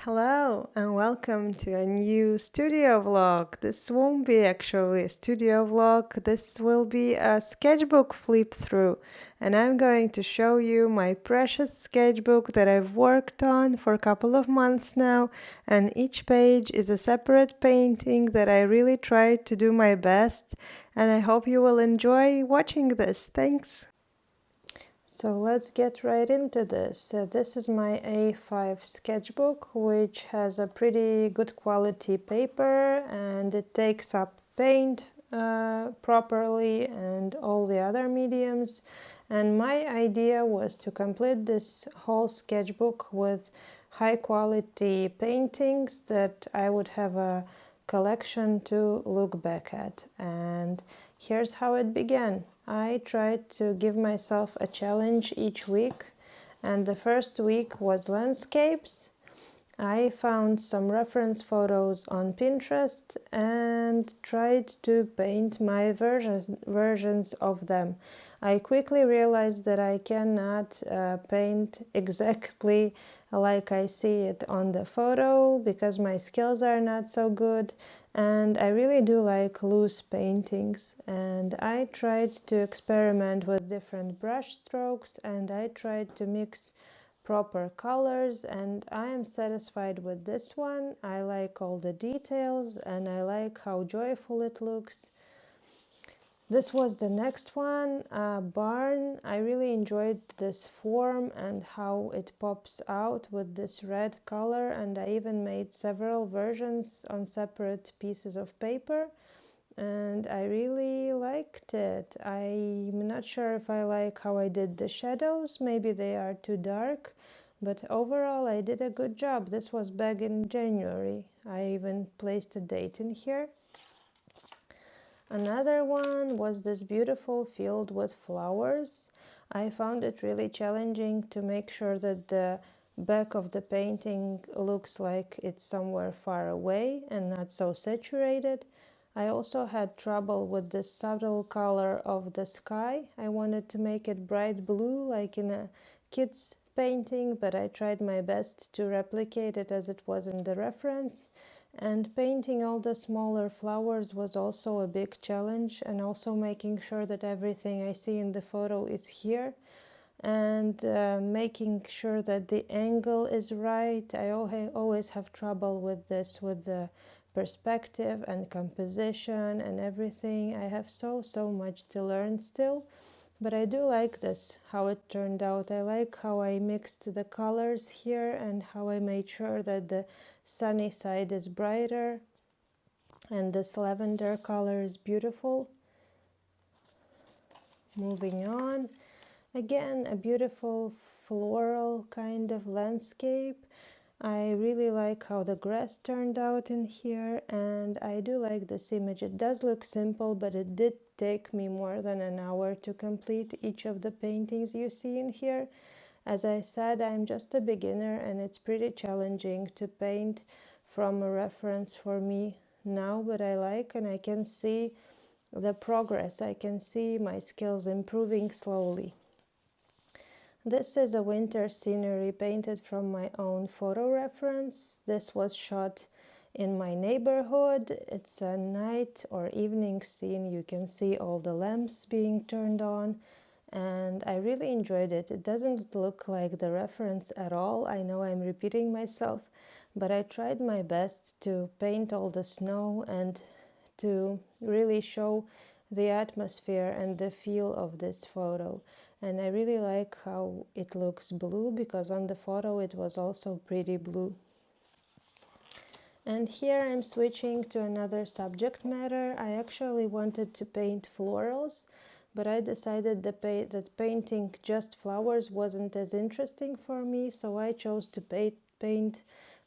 Hello and welcome to a new studio vlog. This won't be actually a studio vlog, this will be a sketchbook flip through, and I'm going to show you my precious sketchbook that I've worked on for a couple of months now, and each page is a separate painting that I really tried to do my best, and I hope you will enjoy watching this. Thanks! So let's get right into this. This is my A5 sketchbook, which has a pretty good quality paper and it takes up paint properly and all the other mediums. And my idea was to complete this whole sketchbook with high quality paintings that I would have a collection to look back at. And here's how it began. I tried to give myself a challenge each week, and the first week was landscapes. I found some reference photos on Pinterest and tried to paint my versions of them. I quickly realized that I cannot paint exactly like I see it on the photo because my skills are not so good, and I really do like loose paintings. And I tried to experiment with different brush strokes, and I tried to mix proper colors, and I am satisfied with this one. I like all the details and I like how joyful it looks. This was the next one, barn. I really enjoyed this form and how it pops out with this red color, and I even made several versions on separate pieces of paper, and I really liked it. I'm not sure if I like how I did the shadows, maybe they are too dark, but overall I did a good job. This was back in January. I even placed a date in here. Another one was this beautiful field with flowers. I found it really challenging to make sure that the back of the painting looks like it's somewhere far away and not so saturated. I also had trouble with the subtle color of the sky. I wanted to make it bright blue like in a kid's painting, but I tried my best to replicate it as it was in the reference. And painting all the smaller flowers was also a big challenge, and also making sure that everything I see in the photo is here, and making sure that the angle is right. I always have trouble with this, with the perspective and composition and everything. I have so much to learn still, but I do like this, how it turned out. I like how I mixed the colors here and how I made sure that the sunny side is brighter and this lavender color is beautiful. Moving on, again a beautiful floral kind of landscape. I really like how the grass turned out in here, and I do like this image. It does look simple, but it did take me more than an hour to complete each of the paintings you see in here. As I said, I'm just a beginner and it's pretty challenging to paint from a reference for me now, but I like, and I can see the progress. I can see my skills improving slowly. This is a winter scenery painted from my own photo reference. This was shot in my neighborhood. It's a night or evening scene. You can see all the lamps being turned on, and I really enjoyed it. It doesn't look like the reference at all. I know I'm repeating myself, but I tried my best to paint all the snow and to really show the atmosphere and the feel of this photo. And I really like how it looks blue, because on the photo it was also pretty blue. And here I'm switching to another subject matter. I actually wanted to paint florals, but I decided that painting just flowers wasn't as interesting for me, so I chose to paint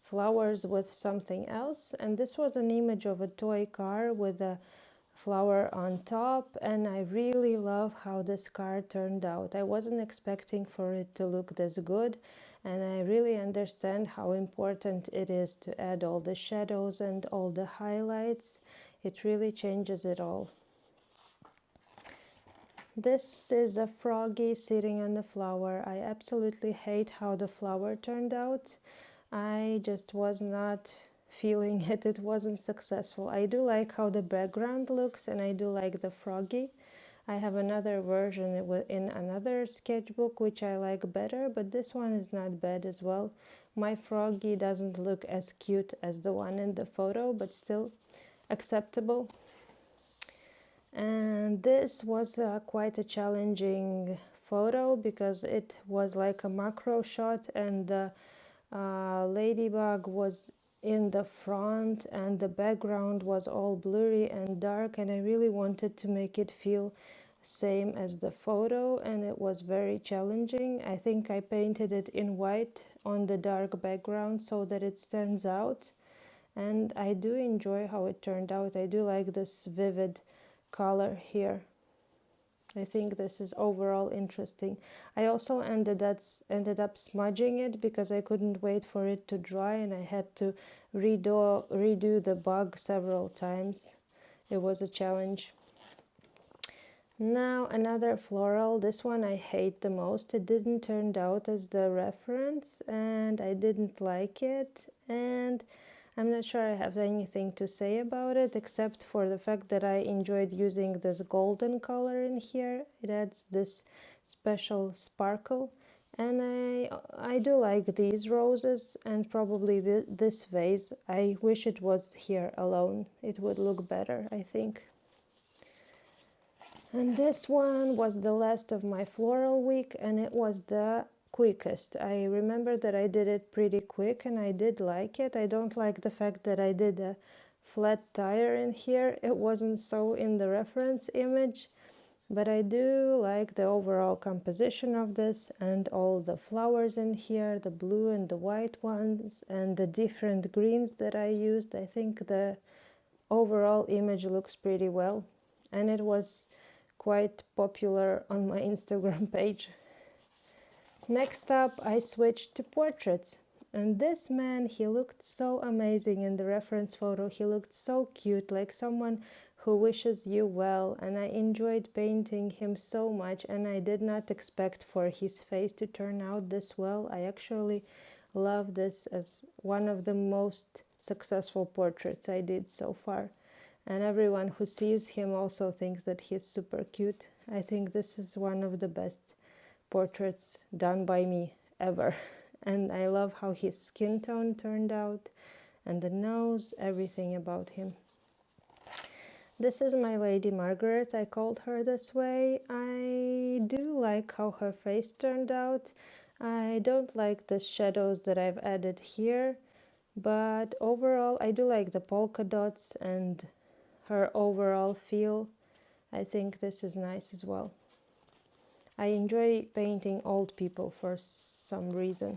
flowers with something else. And this was an image of a toy car with a flower on top, and I really love how this car turned out. I wasn't expecting for it to look this good, and I really understand how important it is to add all the shadows and all the highlights. It really changes it all. This is a froggy sitting on the flower. I absolutely hate how the flower turned out. I just was not feeling it. It wasn't successful. I do like how the background looks, and I do like the froggy. I have another version in another sketchbook which I like better, but this one is not bad as well. My froggy doesn't look as cute as the one in the photo, but still acceptable. And this was quite a challenging photo because it was like a macro shot, and the ladybug was in the front and the background was all blurry and dark, and I really wanted to make it feel same as the photo, and it was very challenging. I think I painted it in white on the dark background so that it stands out, and I do enjoy how it turned out. I do like this vivid color here. I think this is overall interesting. I also ended up smudging it because I couldn't wait for it to dry, and I had to redo the bug several times. It was a challenge. Now another floral. This one I hate the most. It didn't turn out as the reference, and I didn't like it, and I'm not sure I have anything to say about it except for the fact that I enjoyed using this golden color in here. It adds this special sparkle, and I do like these roses, and probably this vase. I wish it was here alone. It would look better, I think. And this one was the last of my floral week, and it was the quickest. I remember that I did it pretty quick, and I did like it. I don't like the fact that I did a flat tire in here. It wasn't so in the reference image, but I do like the overall composition of this and all the flowers in here, the blue and the white ones, and the different greens that I used. I think the overall image looks pretty well, and it was quite popular on my Instagram page. Next up, I switched to portraits, and this man, he looked so amazing in the reference photo. He looked so cute, like someone who wishes you well, and I enjoyed painting him so much, and I did not expect for his face to turn out this well. I actually love this as one of the most successful portraits I did so far. And everyone who sees him also thinks that he's super cute. I think this is one of the best portraits done by me ever. And I love how his skin tone turned out, and the nose, everything about him. This is my Lady Margaret. I called her this way. I do like how her face turned out. I don't like the shadows that I've added here, but overall I do like the polka dots and her overall feel. I think this is nice as well. I enjoy painting old people for some reason.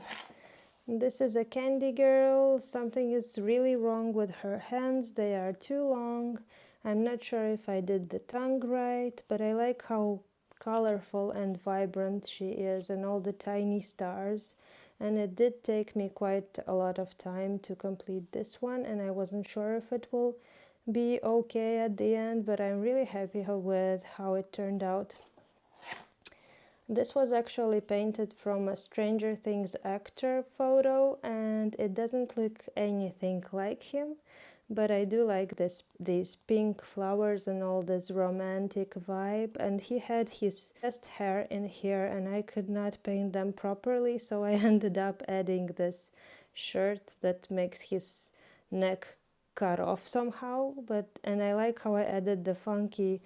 This is a candy girl. Something is really wrong with her hands. They are too long. I'm not sure if I did the tongue right, but I like how colorful and vibrant she is, and all the tiny stars. And it did take me quite a lot of time to complete this one, and I wasn't sure if it will be okay at the end, but I'm really happy with how it turned out. This was actually painted from a Stranger Things actor photo, and it doesn't look anything like him, but I do like these pink flowers and all this romantic vibe. And he had his chest hair in here, and I could not paint them properly, so I ended up adding this shirt that makes his neck cut off somehow. And I like how I added the funky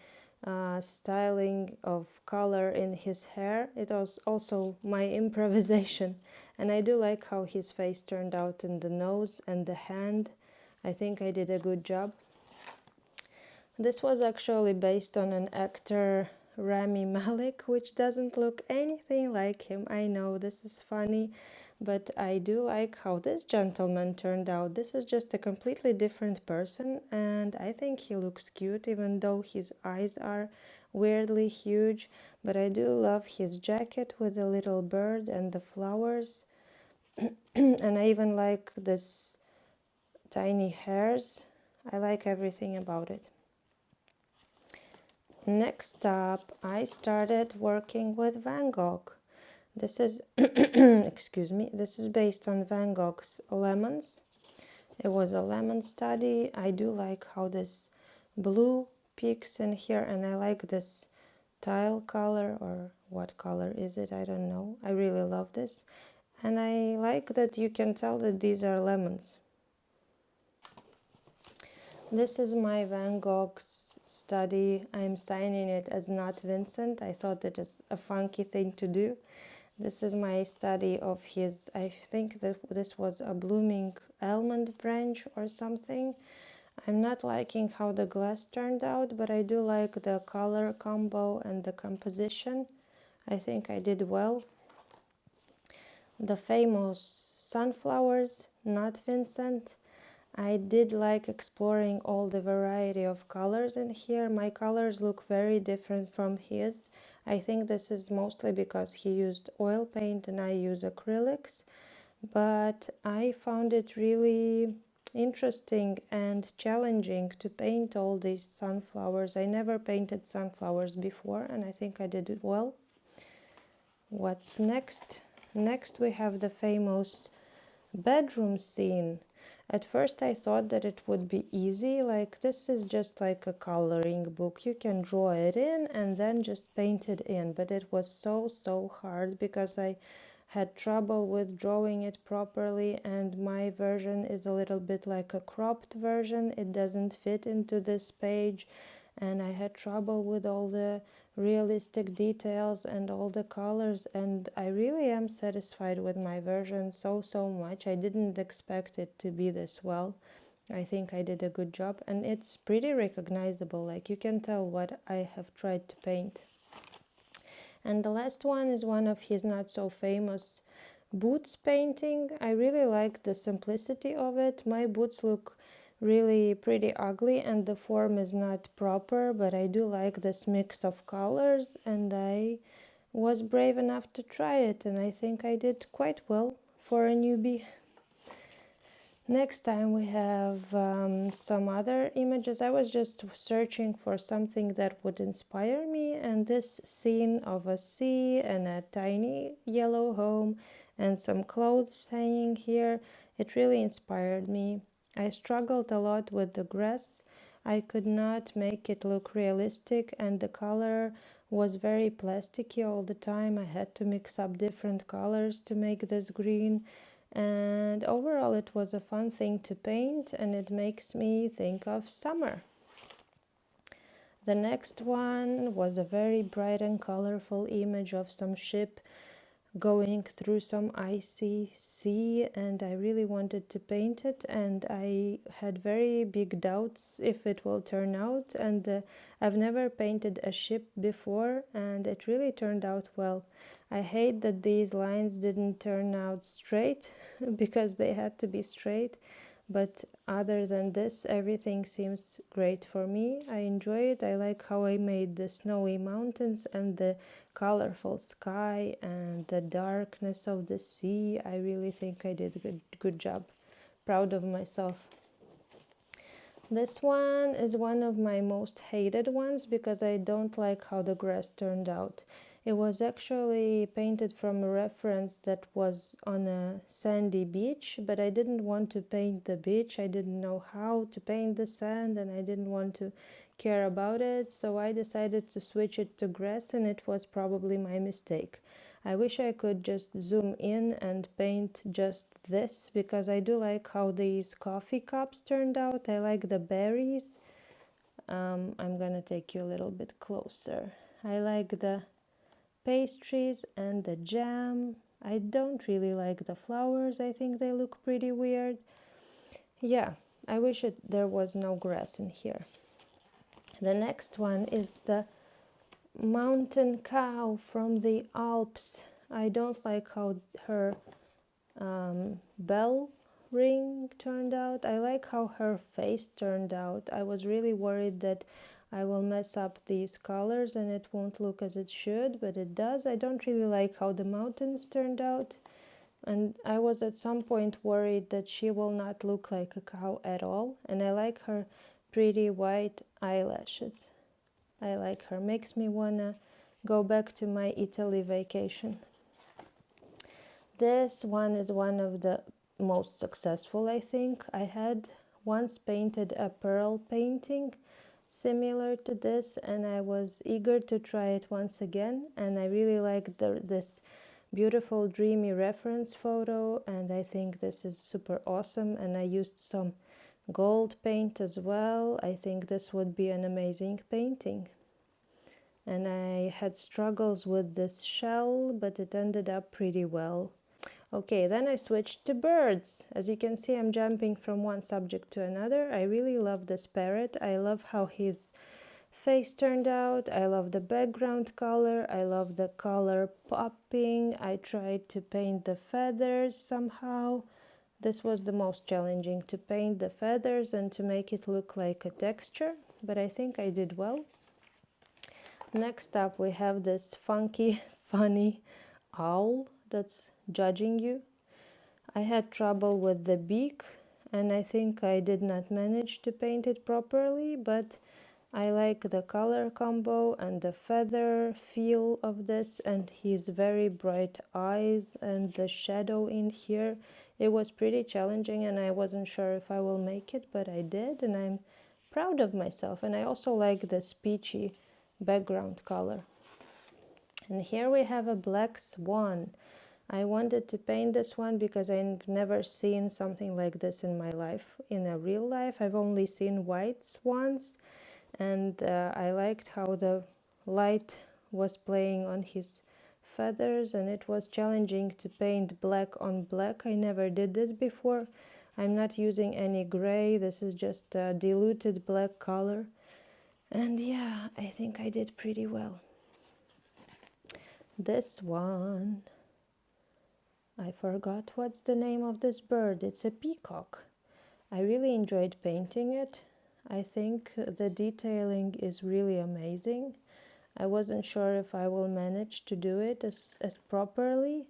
styling of color in his hair. It was also my improvisation, and I do like how his face turned out in the nose and the hand. I think I did a good job. This was actually based on an actor, Rami Malek, which doesn't look anything like him. I know this is funny, but I do like how this gentleman turned out. This is just a completely different person, and I think he looks cute, even though his eyes are weirdly huge. But I do love his jacket with the little bird and the flowers. And I even like this tiny hairs. I like everything about it. Next up, I started working with Van Gogh. This is, excuse me, this is based on Van Gogh's Lemons. It was a lemon study. I do like how this blue peaks in here, and I like this tile color, or what color is it? I don't know. I really love this. And I like that you can tell that these are lemons. This is my Van Gogh's study. I'm signing it as not Vincent. I thought it is a funky thing to do. This is my study of his, I think that this was a blooming almond branch or something. I'm not liking how the glass turned out, but I do like the color combo and the composition. I think I did well. The famous sunflowers, not Vincent. I did like exploring all the variety of colors in here. My colors look very different from his. I think this is mostly because he used oil paint and I use acrylics, but I found it really interesting and challenging to paint all these sunflowers. I never painted sunflowers before, and I think I did it well. What's next? Next we have the famous bedroom scene. At first I thought that it would be easy, like this is just like a coloring book. You can draw it in and then just paint it in, but it was so hard because I had trouble with drawing it properly, and my version is a little bit like a cropped version. It doesn't fit into this page, and I had trouble with all the realistic details and all the colors, and I really am satisfied with my version so much. I didn't expect it to be this well. I think I did a good job, and it's pretty recognizable, like you can tell what I have tried to paint. And the last one is one of his not so famous boots painting. I really like the simplicity of it. My boots look really pretty ugly and the form is not proper, but I do like this mix of colors, and I was brave enough to try it, and I think I did quite well for a newbie. Next time we have some other images. I was just searching for something that would inspire me, and this scene of a sea and a tiny yellow home and some clothes hanging here, it really inspired me. I struggled a lot with the grass. I could not make it look realistic, and the color was very plasticky all the time. I had to mix up different colors to make this green. And overall it was a fun thing to paint, and it makes me think of summer. The next one was a very bright and colorful image of some ship going through some icy sea, and I really wanted to paint it, and I had very big doubts if it will turn out, and I've never painted a ship before, and it really turned out well. I hate that these lines didn't turn out straight because they had to be straight, but other than this, everything seems great for me. I enjoy it. I like how I made the snowy mountains and the colorful sky and the darkness of the sea. I really think I did a good job. Proud of myself. This one is one of my most hated ones because I don't like how the grass turned out. It was actually painted from a reference that was on a sandy beach, but I didn't want to paint the beach. I didn't know how to paint the sand, and I didn't want to care about it, so I decided to switch it to grass, and it was probably my mistake. I wish I could just zoom in and paint just this, because I do like how these coffee cups turned out. I like the berries. I'm gonna take you a little bit closer. I like the pastries and the jam. I don't really like the flowers. I think they look pretty weird. Yeah, I wish there was no grass in here. The next one is the mountain cow from the Alps. I don't like how her bell ring turned out. I like how her face turned out. I was really worried that I will mess up these colors and it won't look as it should, but it does. I don't really like how the mountains turned out, and I was at some point worried that she will not look like a cow at all. And I like her pretty white eyelashes. I like her. Makes me wanna go back to my Italy vacation. This one is one of the most successful, I think. I had once painted a pearl painting similar to this, and I was eager to try it once again, and I really like this beautiful dreamy reference photo, and I think this is super awesome. And I used some gold paint as well. I think this would be an amazing painting. And I had struggles with this shell, but it ended up pretty well. Okay, then I switched to birds. As you can see, I'm jumping from one subject to another. I really love this parrot. I love how his face turned out. I love the background color. I love the color popping. I tried to paint the feathers somehow. This was the most challenging, to paint the feathers and to make it look like a texture, but I think I did well. Next up we have this funky, funny owl that's judging you. I had trouble with the beak, and I think I did not manage to paint it properly, but I like the color combo and the feather feel of this, and his very bright eyes and the shadow in here. It was pretty challenging and I wasn't sure if I will make it, but I did, and I'm proud of myself. And I also like this peachy background color. And here we have a black swan. I wanted to paint this one because I've never seen something like this in my life. In a real life, I've only seen white swans, and I liked how the light was playing on his feathers, and it was challenging to paint black on black. I never did this before. I'm not using any gray. This is just a diluted black color. And yeah, I think I did pretty well. This one, I forgot what's the name of this bird. It's a peacock. I really enjoyed painting it. I think the detailing is really amazing. I wasn't sure if I will manage to do it as properly,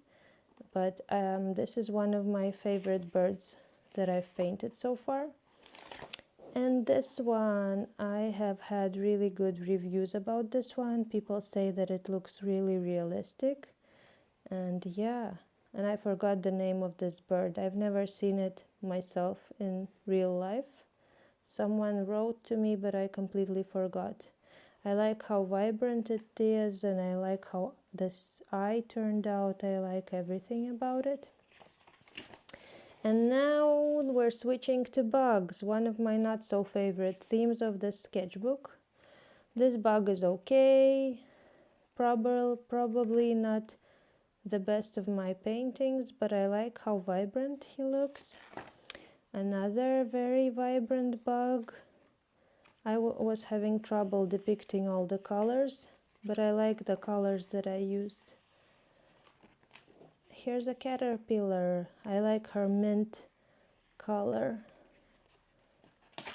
but this is one of my favorite birds that I've painted so far. And this one, I have had really good reviews about this one. People say that it looks really realistic. And yeah, and I forgot the name of this bird. I've never seen it myself in real life. Someone wrote to me, but I completely forgot. I like how vibrant it is, and I like how this eye turned out. I like everything about it. And now we're switching to bugs, one of my not so favorite themes of this sketchbook. This bug is okay, probably not the best of my paintings, but I like how vibrant he looks. Another very vibrant bug. I was having trouble depicting all the colors, but I like the colors that I used. Here's a caterpillar. I like her mint color.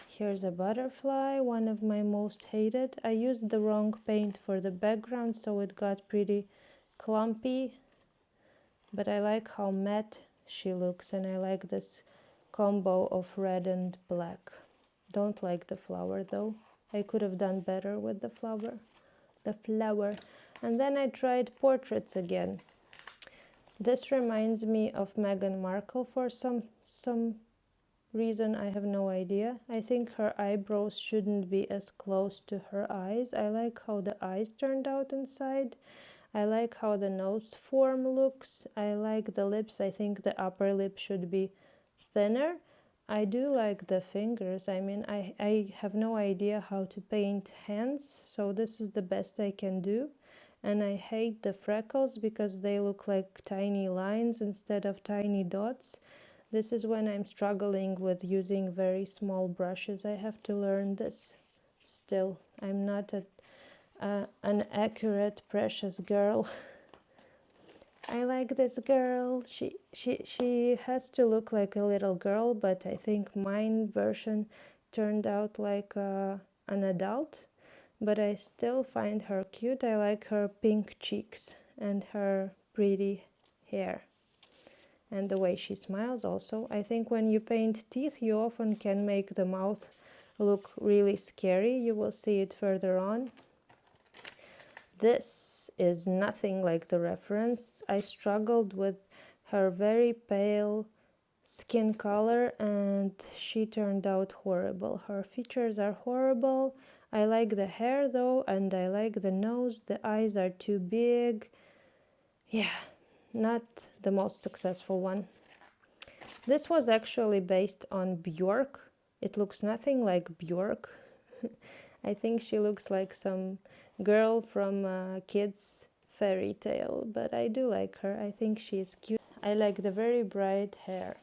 Here's a butterfly, one of my most hated. I used the wrong paint for the background, so it got pretty clumpy, but I like how matte she looks, and I like this combo of red and black. Don't like the flower though. I could have done better with the flower. And then I tried portraits again. This reminds me of Meghan Markle for some reason. I have no idea. I think her eyebrows shouldn't be as close to her eyes. I like how the eyes turned out inside. I like how the nose form looks. I like the lips. I think the upper lip should be thinner. I do like the fingers. I mean, I have no idea how to paint hands, so this is the best I can do. And I hate the freckles because they look like tiny lines instead of tiny dots. This is when I'm struggling with using very small brushes. I have to learn this still. I'm not an accurate, precious girl. I like this girl. She has to look like a little girl, but I think mine version turned out like an adult. But I still find her cute. I like her pink cheeks and her pretty hair. And the way she smiles also. I think when you paint teeth, you often can make the mouth look really scary. You will see it further on. This is nothing like the reference. I struggled with her very pale skin color, and she turned out horrible. Her features are horrible. I like the hair though, and I like the nose. The eyes are too big. Yeah, not the most successful one. This was actually based on Bjork. It looks nothing like Bjork. I think she looks like some girl from a kid's fairy tale, but I do like her. I think she's cute. I like the very bright hair.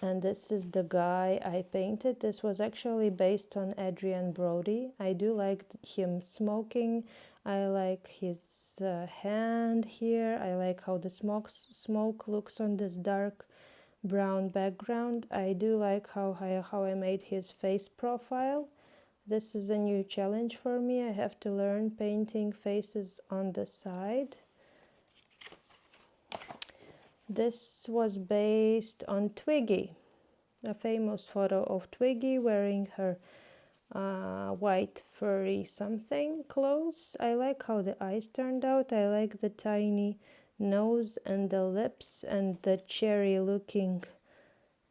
And this is the guy I painted. This was actually based on Adrian Brody. I do like him smoking. I like his hand here. I like how the smoke looks on this dark brown background. I do like how I made his face profile. This is a new challenge for me. I have to learn painting faces on the side. This was based on Twiggy, a famous photo of Twiggy wearing her white furry something clothes. I like how the eyes turned out. I like the tiny nose and the lips and the cherry looking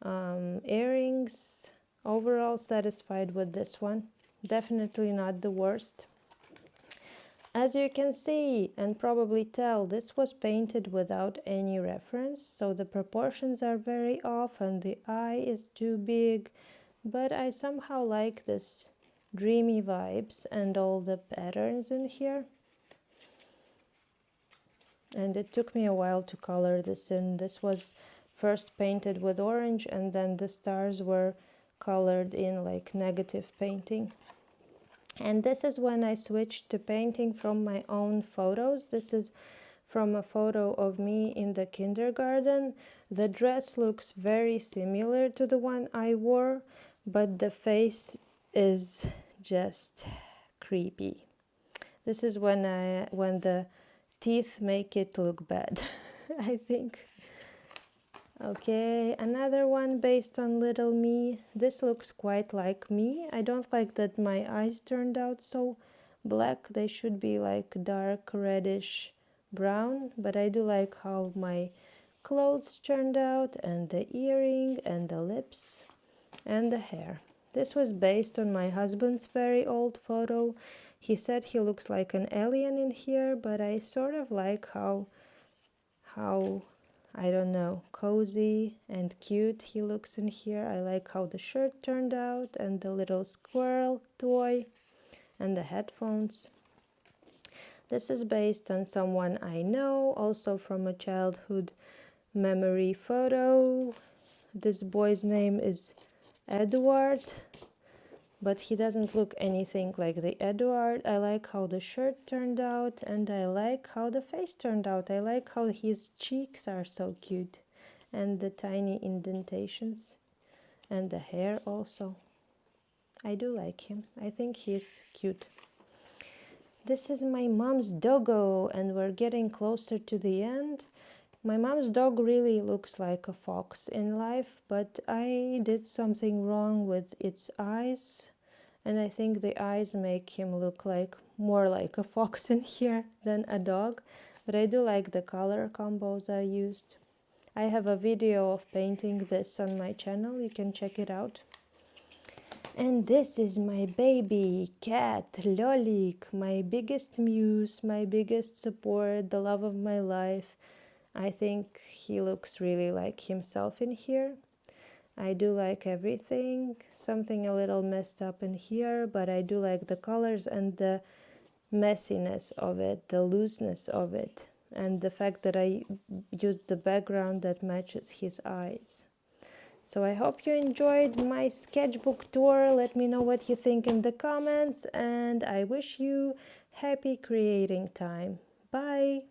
earrings. Overall satisfied with this one. Definitely not the worst. As you can see and probably tell, this was painted without any reference, so the proportions are very off and the eye is too big, but I somehow like this dreamy vibes and all the patterns in here. And it took me a while to color this in. This was first painted with orange and then the stars were colored in like negative painting. And this is when I switched to painting from my own photos. This is from a photo of me in the kindergarten. The dress looks very similar to the one I wore, but the face is just creepy. This is when the teeth make it look bad, I think. Okay, another one based on Little Me. This looks quite like me. I don't like that my eyes turned out so black. They should be like dark reddish brown, but I do like how my clothes turned out and the earring and the lips and the hair. This was based on my husband's very old photo. He said he looks like an alien in here, but I sort of like how I don't know, cozy and cute he looks in here. I like how the shirt turned out and the little squirrel toy and the headphones. This is based on someone I know, also from a childhood memory photo. This boy's name is Edward, but he doesn't look anything like the Edward. I like how the shirt turned out and I like how the face turned out. I like how his cheeks are so cute and the tiny indentations and the hair also. I do like him. I think he's cute. This is my mom's doggo and we're getting closer to the end. My mom's dog really looks like a fox in life, but I did something wrong with its eyes. And I think the eyes make him look like more like a fox in here than a dog. But I do like the color combos I used. I have a video of painting this on my channel. You can check it out. And this is my baby cat, Lolik, my biggest muse, my biggest support, the love of my life. I think he looks really like himself in here. I do like everything, something a little messed up in here, but I do like the colors and the messiness of it, the looseness of it, and the fact that I used the background that matches his eyes. So I hope you enjoyed my sketchbook tour. Let me know what you think in the comments, and I wish you happy creating time. Bye!